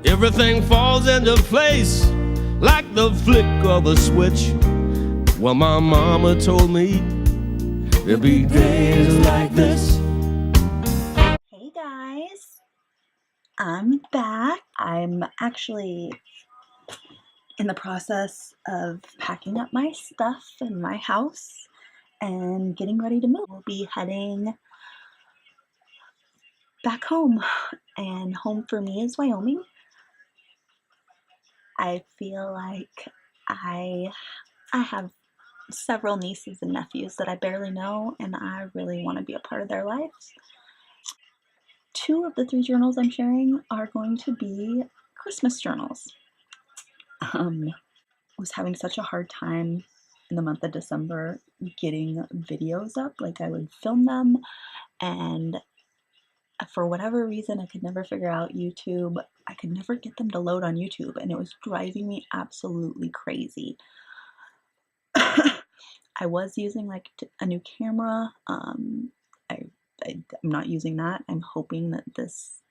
everything falls into place like the flick of a switch. Well, my mama told me there'll be days like this. Hey guys, I'm back. I'm actually in the process of packing up my stuff in my house and getting ready to move. We'll be heading back home, and home for me is Wyoming. I feel like I have several nieces and nephews that I barely know, and I really want to be a part of their lives. 2 of the 3 journals I'm sharing are going to be Christmas journals. Was having such a hard time in the month of December getting videos up. Like, I would film them, and for whatever reason I could never figure out YouTube. I could never get them to load on YouTube, and it was driving me absolutely crazy. I was using like a new camera. I'm not using that. I'm hoping that this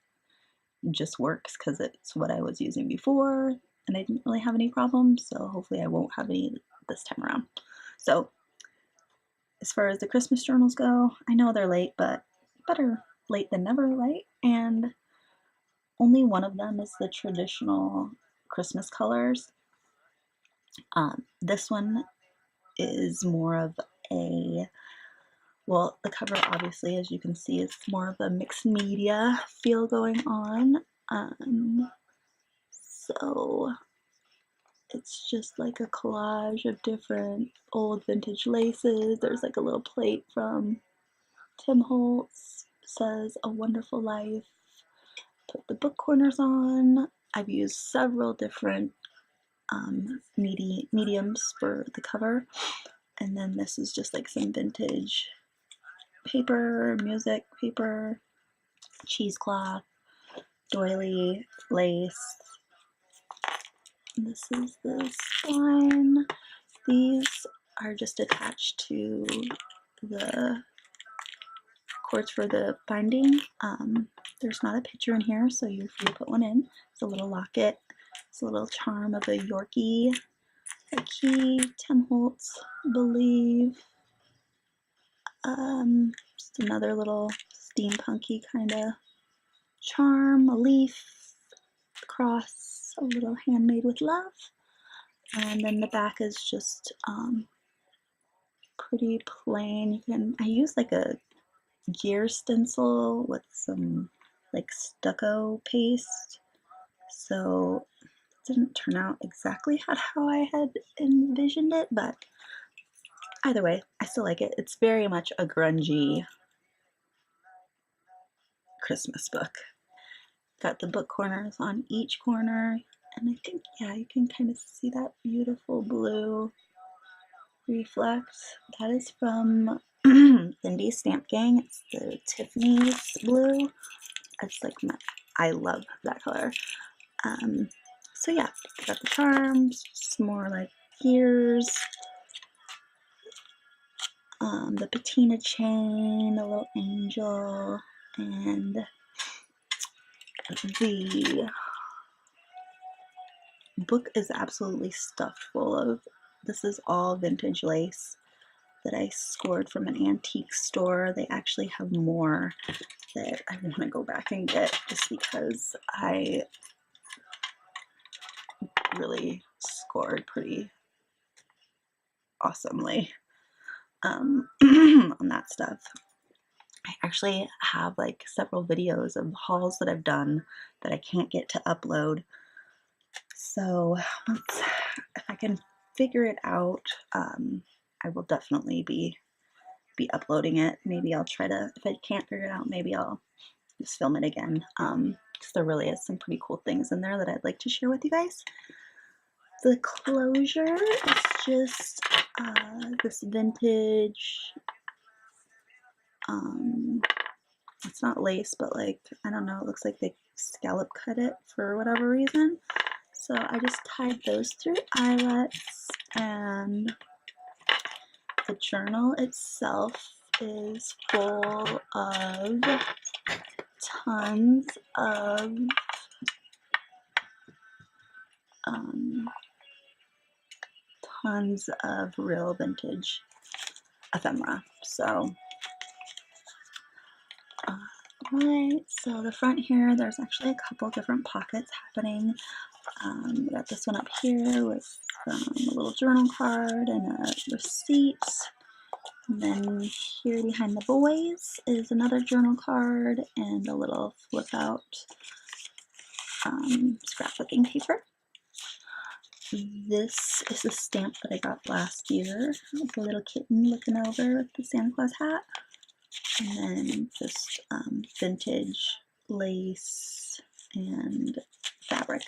just works because it's what I was using before and I didn't really have any problems, so hopefully I won't have any this time around. So as far as the Christmas journals go, I know they're late, but better late than never, right? And only one of them is the traditional Christmas colors. This one is more of a, well, the cover obviously, as you can see, is more of a mixed media feel going on. So it's just like a collage of different old vintage laces. There's like a little plate from Tim Holtz, says "A Wonderful Life." Put the book corners on. I've used several different mediums for the cover. And then this is just like some vintage paper, music paper, cheesecloth, doily, lace. This is the spine. These are just attached to the cords for the binding. There's not a picture in here, so you're free to put one in. It's a little locket. It's a little charm of a Yorkie, a key, Tim Holtz, believe. Just another little steampunky kind of charm, a leaf, a cross, a little handmade with love. And then the back is just pretty plain. I use like a gear stencil with some like stucco paste, so it didn't turn out exactly how I had envisioned it, but either way, I still like it. It's very much a grungy Christmas book. Got the book corners on each corner, and I think, yeah, you can kind of see that beautiful blue reflect. That is from Lindy's Stamp Gang. It's the Tiffany's blue. It's like I love that color. So yeah, got the charms, just more like gears. The patina chain, a little angel, and the book is absolutely stuffed full of, this is all vintage lace that I scored from an antique store. They actually have more that I want to go back and get just because I really scored pretty awesomely on that stuff. I actually have like several videos of hauls that I've done that I can't get to upload. So if I can figure it out, I will definitely be uploading it. Maybe I'll try to, if I can't figure it out, maybe I'll just film it again. Because there really is some pretty cool things in there that I'd like to share with you guys. The closure is just this vintage, it's not lace, but like, I don't know, it looks like they scallop cut it for whatever reason. So I just tied those through eyelets, and the journal itself is full of tons of tons of Real Vintage Ephemera. So, right, so the front here, there's actually a couple different pockets happening. Got this one up here with a little journal card and a receipt. And then here behind the boys is another journal card and a little flip out scrapbooking paper. This is a stamp that I got last year with a little kitten looking over with the Santa Claus hat. And then just vintage lace and fabric.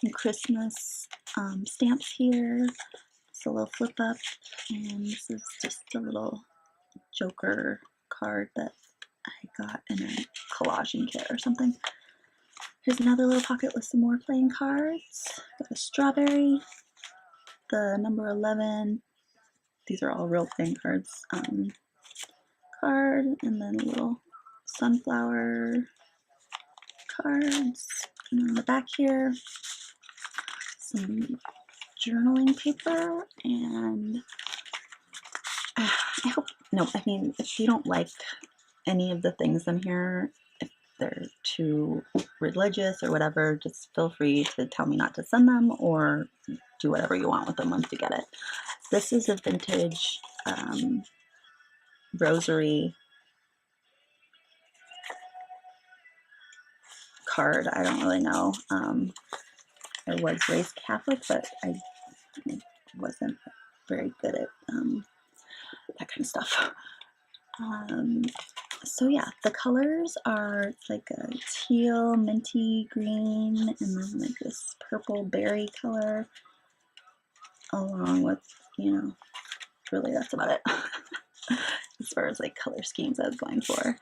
Some Christmas stamps here. It's a little flip up, and this is just a little Joker card that I got in a collaging kit or something. Here's another little pocket with some more playing cards. Got a strawberry, the number 11. These are all real playing cards. Card, and then a little sunflower cards. And on the back here, some journaling paper, and I mean, if you don't like any of the things in here, if they're too religious or whatever, just feel free to tell me not to send them or do whatever you want with them once you get it. This is a vintage rosary card. I don't really know. I was raised Catholic, but I wasn't very good at that kind of stuff. So yeah, the colors are like a teal, minty green, and then like this purple berry color, along with, you know, really that's about it as far as like color schemes I was going for.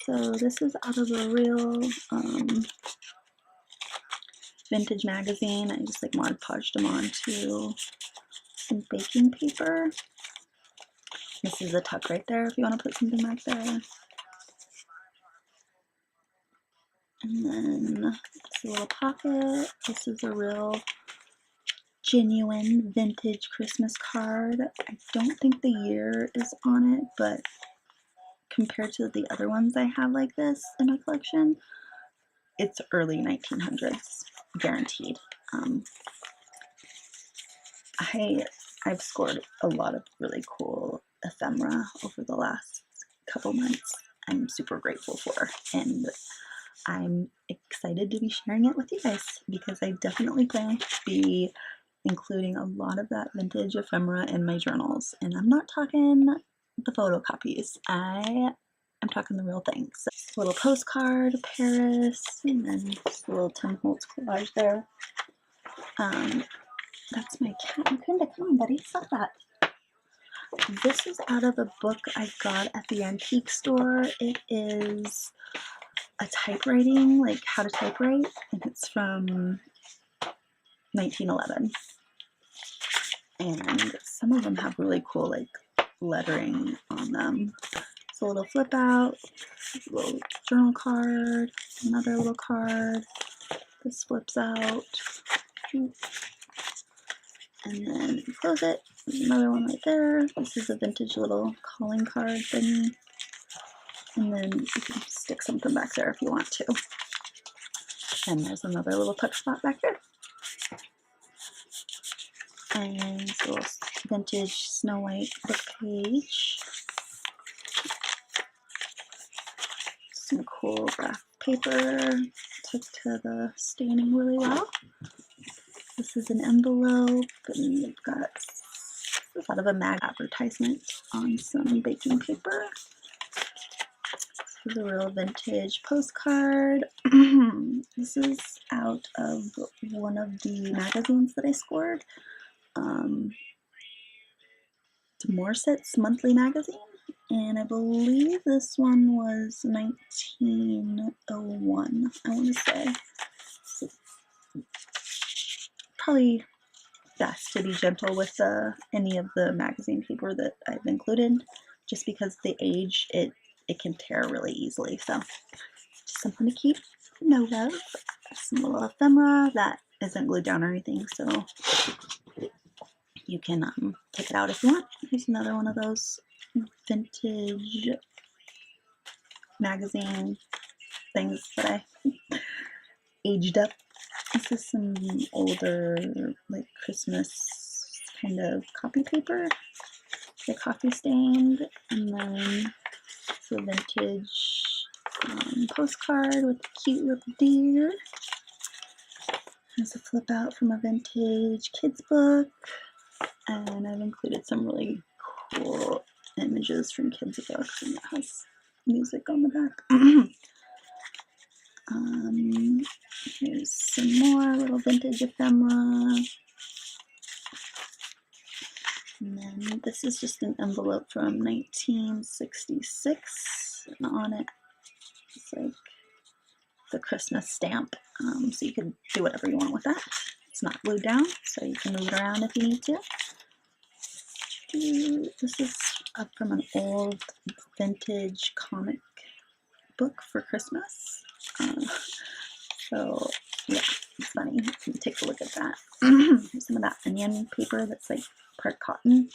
So this is out of a Real Vintage magazine. I just like Mod Podged them onto some baking paper. This is a tuck right there if you want to put something back there. And then this little pocket. This is a real genuine vintage Christmas card. I don't think the year is on it, but compared to the other ones I have like this in my collection, it's early 1900s, guaranteed. I've scored a lot of really cool ephemera over the last couple months. I'm super grateful for, and I'm excited to be sharing it with you guys because I definitely plan to be including a lot of that vintage ephemera in my journals. And I'm not talking the photocopies, I'm talking the real things. So, a little postcard, Paris, and then just a little Tim Holtz collage there. That's my cat. Mukunda, come on, buddy, stop that. This is out of a book I got at the antique store. It is a typewriting, like how to typewrite, and it's from 1911. And some of them have really cool like lettering on them. So a little flip out, a little journal card, another little card. This flips out. And then you close it. There's another one right there. This is a vintage little calling card thingy. And then you can stick something back there if you want to. And there's another little tuck spot back there. And it's a little vintage Snow White book page. Some cool graph paper tucked to the staining really well. This is an envelope, and we've got a lot of a mag advertisement on some baking paper. This is a Real Vintage postcard. This is out of one of the magazines that I scored. Morset's monthly magazine, and I believe this one was 1901, I want to say. So probably best to be gentle with any of the magazine paper that I've included, just because the age, it can tear really easily. So just something to keep note of. Some little ephemera that isn't glued down or anything, so you can take it out if you want. Here's another one of those vintage magazine things that I aged up. This is some older, like Christmas kind of copy paper, the coffee stained, and then it's a vintage postcard with a cute little deer. There's a flip out from a vintage kids book, and I've included some really cool images from kids books, and it has music on the back. Here's some more little vintage ephemera. And then this is just an envelope from 1966, and on it it's like the Christmas stamp. So you can do whatever you want with that. It's not glued down, so you can move it around if you need to. This is up from an old vintage comic book for Christmas. So yeah, it's funny. You can take a look at that. Here's some of that onion paper that's like part cotton.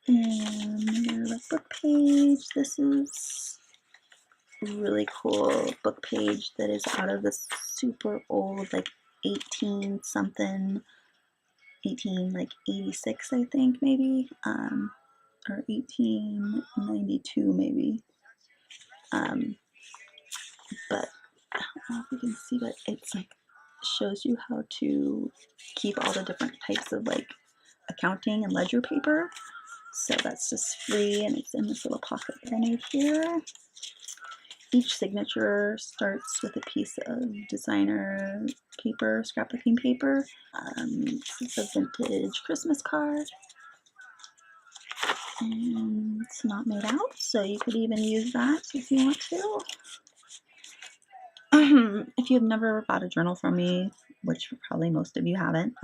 And another book page. This is a really cool book page that is out of this super old, like 18 something, 86 I think maybe, or 1892 maybe. But I don't know if you can see, but it's like shows you how to keep all the different types of like accounting and ledger paper. So that's just free, and it's in this little pocket that I made here. Each signature starts with a piece of designer paper, scrapbooking paper. This is a vintage Christmas card. And it's not made out, so you could even use that if you want to. If you've never bought a journal from me, which probably most of you haven't,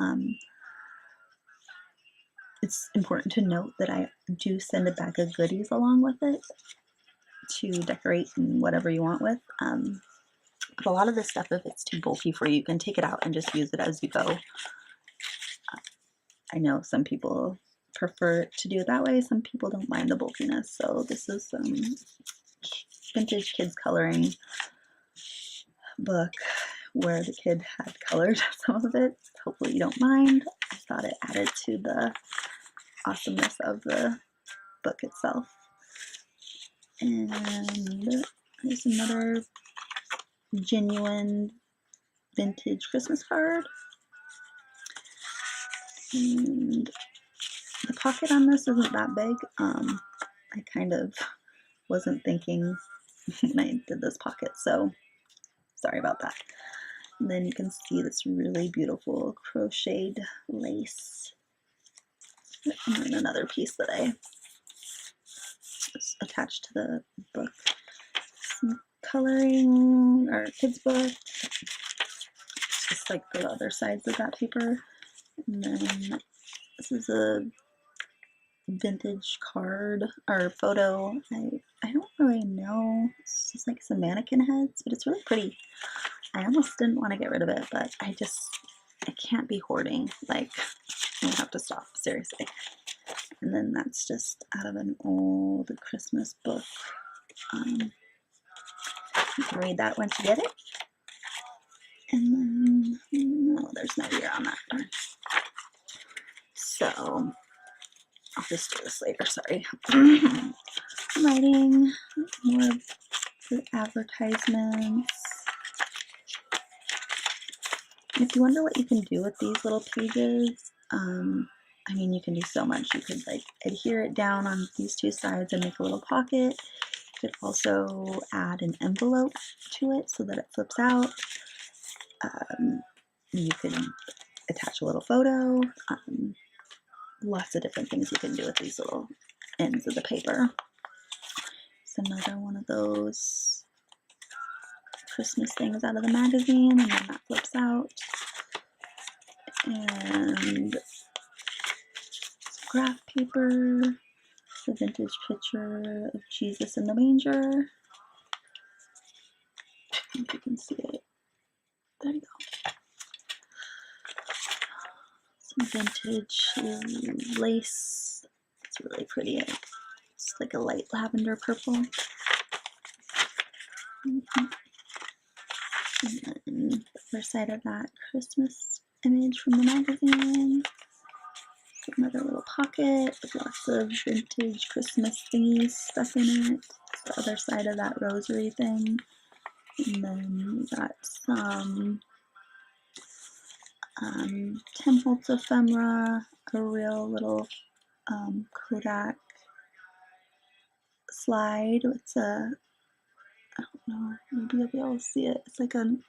it's important to note that I do send a bag of goodies along with it to decorate and whatever you want with. But a lot of this stuff, if it's too bulky for you, you can take it out and just use it as you go. I know some people prefer to do it that way. Some people don't mind the bulkiness. So this is vintage kids coloring book where the kid had colored some of it. Hopefully you don't mind. I thought it added to the awesomeness of the book itself. And there's another genuine vintage Christmas card. And the pocket on this isn't that big. I kind of wasn't thinking when I did this pocket, so sorry about that. And then you can see this really beautiful crocheted lace. And then another piece that I just attached to the book. Some coloring, or kids book. Just like the other sides of that paper. And then this is a vintage card or photo. I don't really know. It's just like some mannequin heads, but it's really pretty. I almost didn't want to get rid of it, but I can't be hoarding. Like, I have to stop, seriously. And then that's just out of an old Christmas book. You can read that once you get it. And then, no, there's no year on that darn. So, I'll just do this later, sorry. I'm writing more of the advertisements. If you wonder what you can do with these little pages, I mean, you can do so much. You could like adhere it down on these two sides and make a little pocket. You could also add an envelope to it so that it flips out. You can attach a little photo. Lots of different things you can do with these little ends of the paper. It's another one of those Christmas things out of the magazine, and then that flips out. And graph paper, the vintage picture of Jesus in the manger. I think you can see it. There you go. vintage lace. It's really pretty. It's like a light lavender purple. And then the other side of that Christmas image from the magazine. Another little pocket with lots of vintage Christmas thingies stuck in it. The other side of that rosary thing. And then we got some Tim Holtz ephemera, a real little Kodak slide. It's a, I don't know, maybe you'll be able to see it. It's like an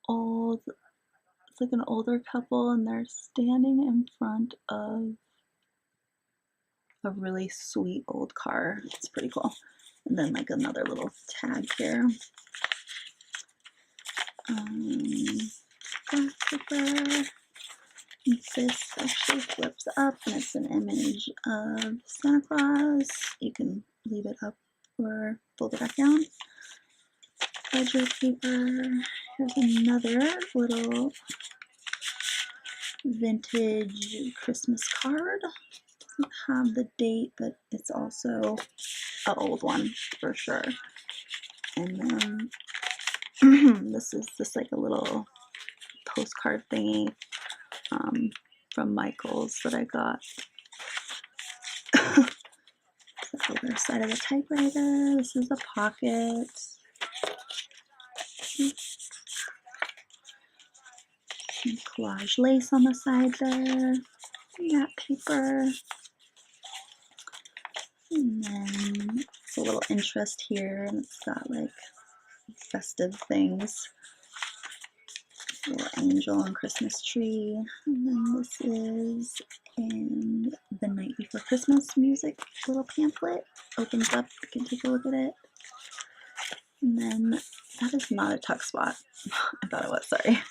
old, it's like an older couple, and they're standing in front of a really sweet old car. It's pretty cool. And then like another little tag here. Graph paper. This actually flips up and it's an image of Santa Claus. You can leave it up or fold it back down. Ledger paper. Here's another little vintage Christmas card. Doesn't have the date, but it's also an old one for sure. And then this is just like a little postcard thingy from Michael's that I got. The other side of the typewriter. This is a pocket. And collage lace on the side there. That paper. And then it's a little interest here, and it's got like festive things. A little angel and Christmas tree. And then this is in the Night Before Christmas music little pamphlet. Opens up, you can take a look at it. And then that is not a tuck spot. I thought it was, sorry.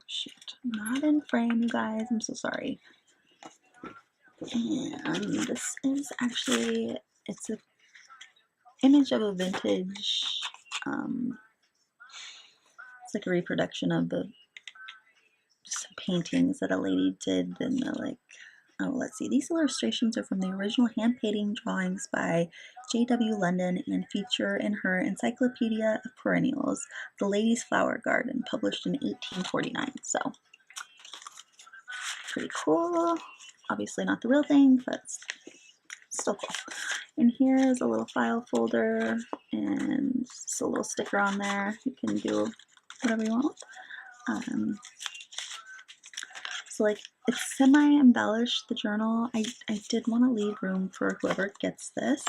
Shoot, not in frame, you guys. I'm so sorry. And this is actually, it's a image of a vintage, it's like a reproduction of some paintings that a lady did in the like, oh, let's see, these illustrations are from the original hand painting drawings by J.W. London and feature in her Encyclopedia of Perennials, The Lady's Flower Garden, published in 1849. So, pretty cool. Obviously not the real thing, but still cool. And here is a little file folder and just a little sticker on there. You can do whatever you want. So like it's semi-embellished, the journal. I did want to leave room for whoever gets this.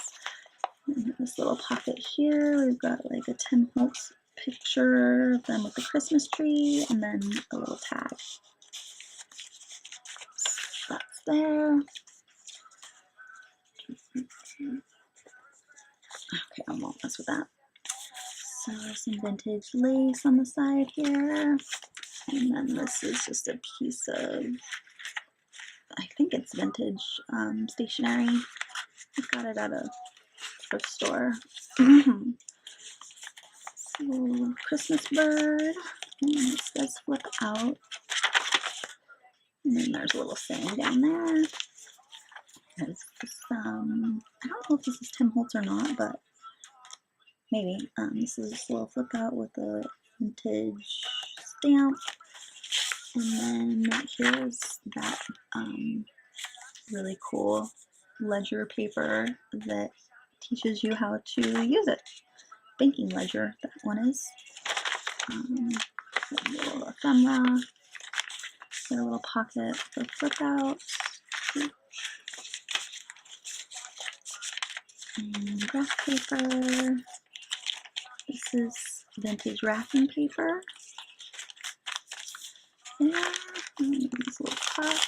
And this little pocket here, we've got like a Tim Holtz picture of them with the Christmas tree, and then a little tag. So that's there. Okay, I won't mess with that. So some vintage lace on the side here. And then this is just a piece of, I think it's vintage stationery. I got it at a thrift store. So, Christmas bird. And this does flip out. And then there's a little saying down there. There's this, I don't know if this is Tim Holtz or not, but maybe. This is just a little flip out with a vintage stamp. And then here's that really cool ledger paper that teaches you how to use it. Banking ledger, that one is. A little ephemera. Got a little pocket for flip out. And graph paper. This is vintage wrapping paper. And this little pot.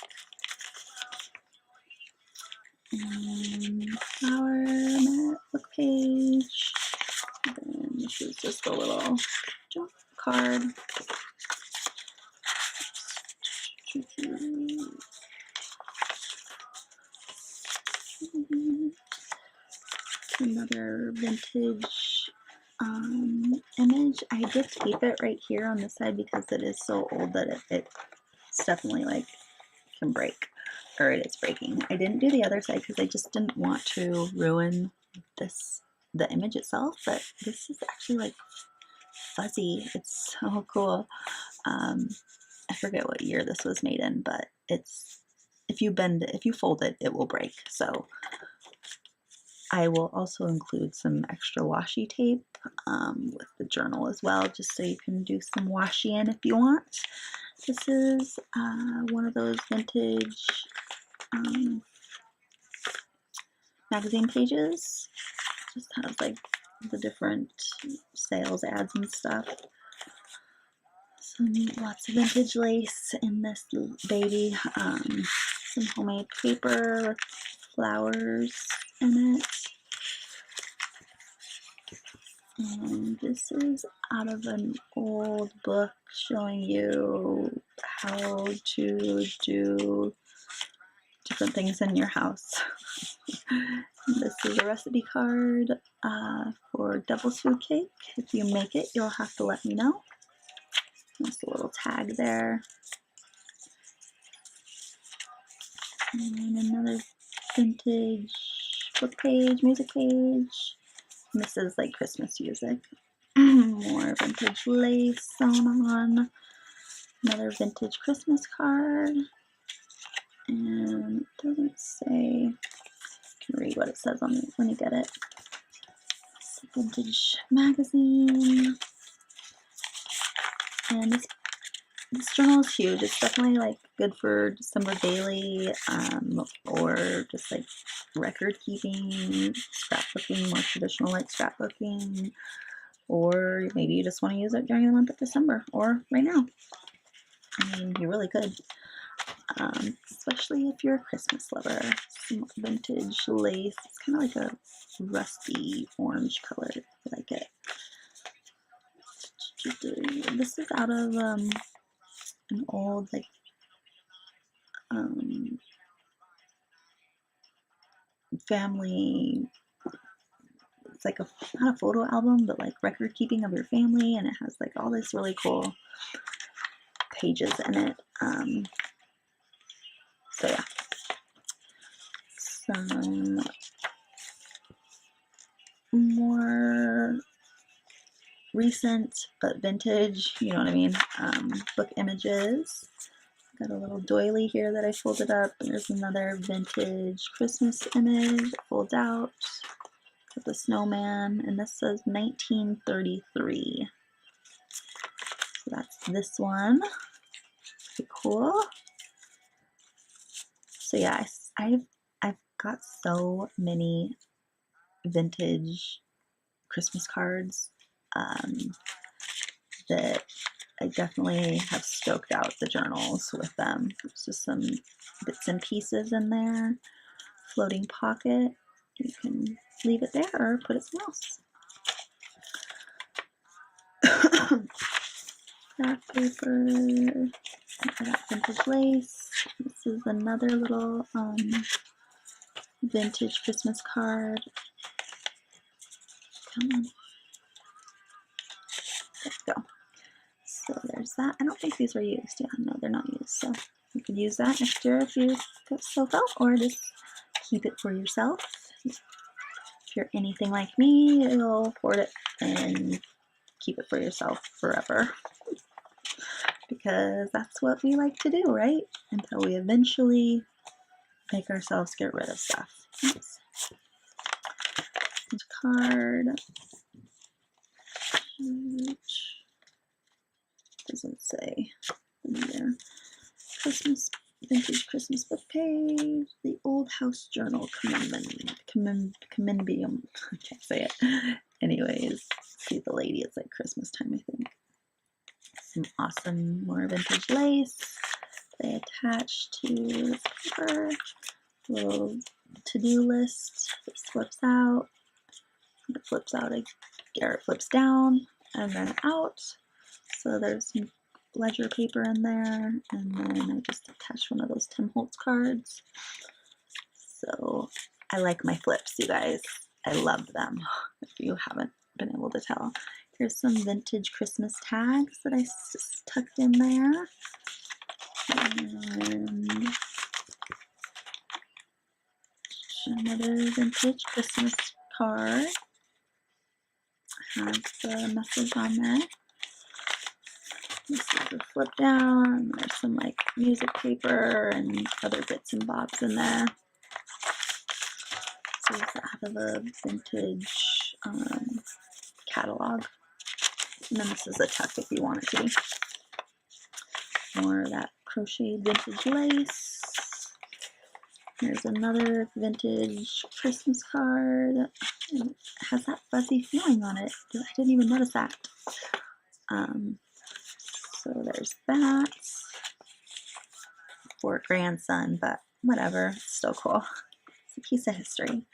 And flower mat, book page. And then this is just a little junk card. Another vintage image. I did tape it right here on this side because it is so old that it's definitely like can break, or it is breaking. I didn't do the other side because I just didn't want to ruin the image itself, but this is actually like fuzzy. It's so cool. I forget what year this was made in, but it's, if you fold it, it will break. So I will also include some extra washi tape with the journal as well, just so you can do some washi in if you want. This is one of those vintage magazine pages. Just has like the different sales ads and stuff. Lots of vintage lace in this baby. Some homemade paper with flowers in it. And this is out of an old book showing you how to do different things in your house. This is a recipe card for devil's food cake. If you make it, you'll have to let me know. There's a little tag there. And another vintage book page, music page. And this is like Christmas music. More vintage lace sewn on. Another vintage Christmas card. And it doesn't say, you can read what it says on it when you get it. It's a vintage magazine. And this journal is huge. It's definitely like good for December daily, or just like record keeping, scrapbooking, more traditional like scrapbooking, or maybe you just want to use it during the month of December or right now. I mean, you really could, especially if you're a Christmas lover. Some vintage lace. It's kind of like a rusty orange color. I like it. This is out of an old like family, it's like not a photo album, but like record keeping of your family, and it has like all this really cool pages in it. So yeah, some more recent but vintage, you know what I mean, book images. Got a little doily here that I folded up. There's another vintage Christmas image that folds out with the snowman, and this says 1933. So that's this one. Pretty cool. So yeah, I've got so many vintage Christmas cards that I definitely have stoked out the journals with them. There's just some bits and pieces in there. Floating pocket. You can leave it there or put it somewhere else. Craft paper. I got vintage lace. This is another little vintage Christmas card. Come on. There we go. So there's that. I don't think these were used. Yeah, no, they're not used. So you could use that next year if you so felt, or just keep it for yourself. If you're anything like me, you'll hoard it and keep it for yourself forever. Because that's what we like to do, right? Until we eventually make ourselves get rid of stuff. Oops. Card. Doesn't say here. Christmas, vintage Christmas book page. The Old House Journal commenbium. I can't say it. Anyways, see the lady. It's like Christmas time, I think. Some awesome, more vintage lace. They attach to this paper. Little to-do list. This flips out. It flips out, or it flips down and then out. So there's some ledger paper in there, and then I just attached one of those Tim Holtz cards. So I like my flips, you guys. I love them. If you haven't been able to tell. Here's some vintage Christmas tags that I tucked in there. And another vintage Christmas card. Has the message on there. This is the flip down. There's some like music paper and other bits and bobs in there. So it's out of a vintage catalog. And then this is a tuck if you want it to be. More of that crocheted vintage lace. Here's another vintage Christmas card. It has that fuzzy feeling on it. I didn't even notice that. So there's that. For grandson, but whatever, it's still cool. It's a piece of history.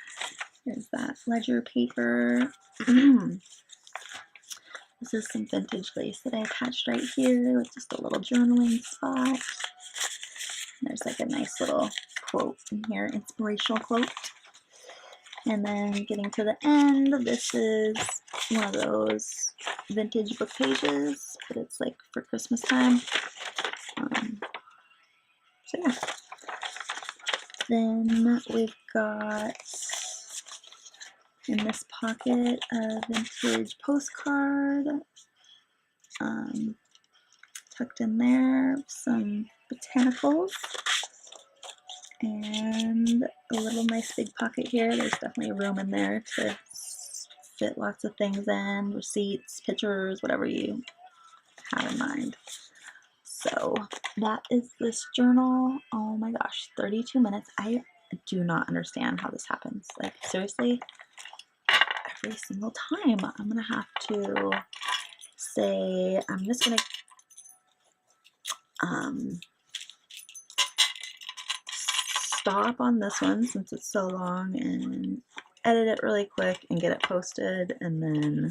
There's that ledger paper. This is some vintage lace that I attached right here with just a little journaling spot. There's like a nice little quote in here, inspirational quote. And then getting to the end, this is one of those vintage book pages, but it's like for Christmas time. So yeah. Then we've got in this pocket a vintage postcard. Tucked in there, some botanicals. And a little nice big pocket here. There's definitely room in there to fit lots of things in, receipts, pictures, whatever you have in mind. So that is this journal. Oh my gosh, 32 minutes. I do not understand how this happens. Like seriously, every single time I'm gonna have to say, I'm just gonna stop on this one since it's so long and edit it really quick and get it posted and then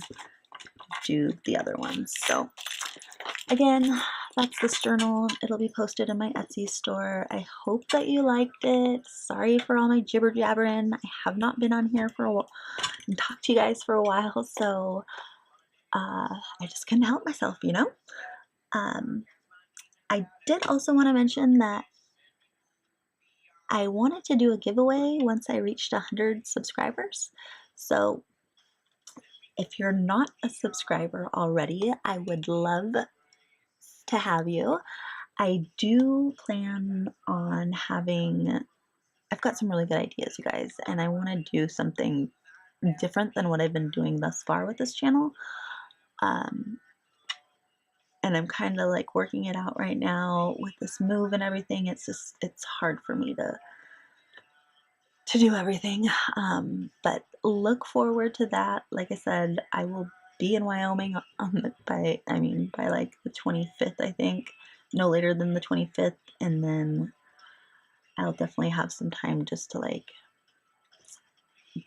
do the other ones. So again, that's this journal. It'll be posted in my Etsy store. I hope that you liked it. Sorry for all my jibber jabbering. I have not been on here for a while and talked to you guys for a while, so I just couldn't help myself, you know? I did also want to mention that I wanted to do a giveaway once I reached 100 subscribers. So if you're not a subscriber already, I would love to have you. I do plan on having, I've got some really good ideas, you guys, and I want to do something different than what I've been doing thus far with this channel. And I'm kind of like working it out right now with this move and everything. It's hard for me to do everything. But look forward to that. Like I said, I will be in Wyoming by like the 25th, I think, no later than the 25th. And then I'll definitely have some time just to like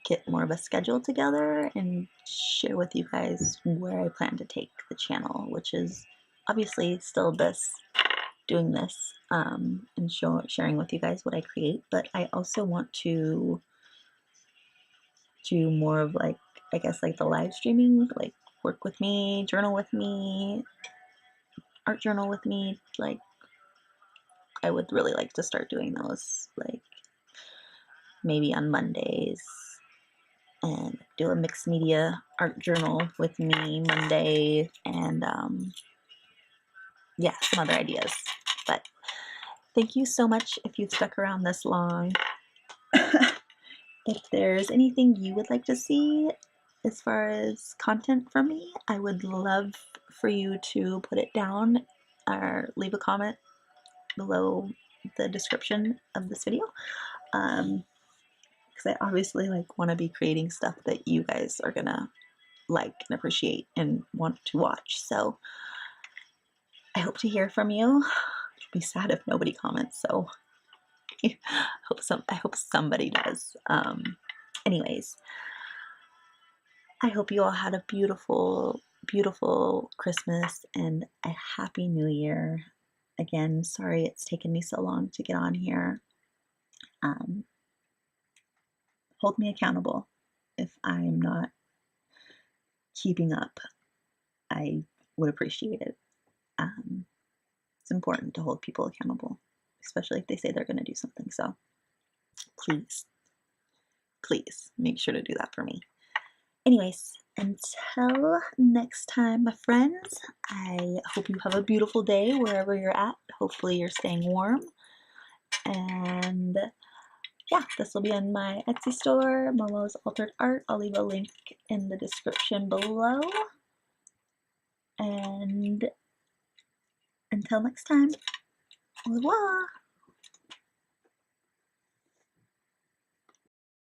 get more of a schedule together and share with you guys where I plan to take the channel, which is obviously still doing this and sharing with you guys what I create, but I also want to do more of like, I guess like the live streaming, like work with me, journal with me, art journal with me. Like I would really like to start doing those, like maybe on Mondays, and do a mixed media art journal with me Monday, and yeah, some other ideas. But thank you so much if you've stuck around this long. If there's anything you would like to see as far as content from me, I would love for you to put it down or leave a comment below the description of this video. Because I obviously like want to be creating stuff that you guys are gonna like and appreciate and want to watch. So I hope to hear from you. It'll be sad if nobody comments, so I hope somebody does. Anyways, I hope you all had a beautiful, beautiful Christmas and a happy New Year. Again, sorry it's taken me so long to get on here. Hold me accountable if I'm not keeping up, I would appreciate it. It's important to hold people accountable, especially if they say they're going to do something. So please, please make sure to do that for me. Anyways, until next time, my friends, I hope you have a beautiful day wherever you're at. Hopefully you're staying warm. And yeah, this will be on my Etsy store, Momo's Altered Art. I'll leave a link in the description below. And until next time, au revoir.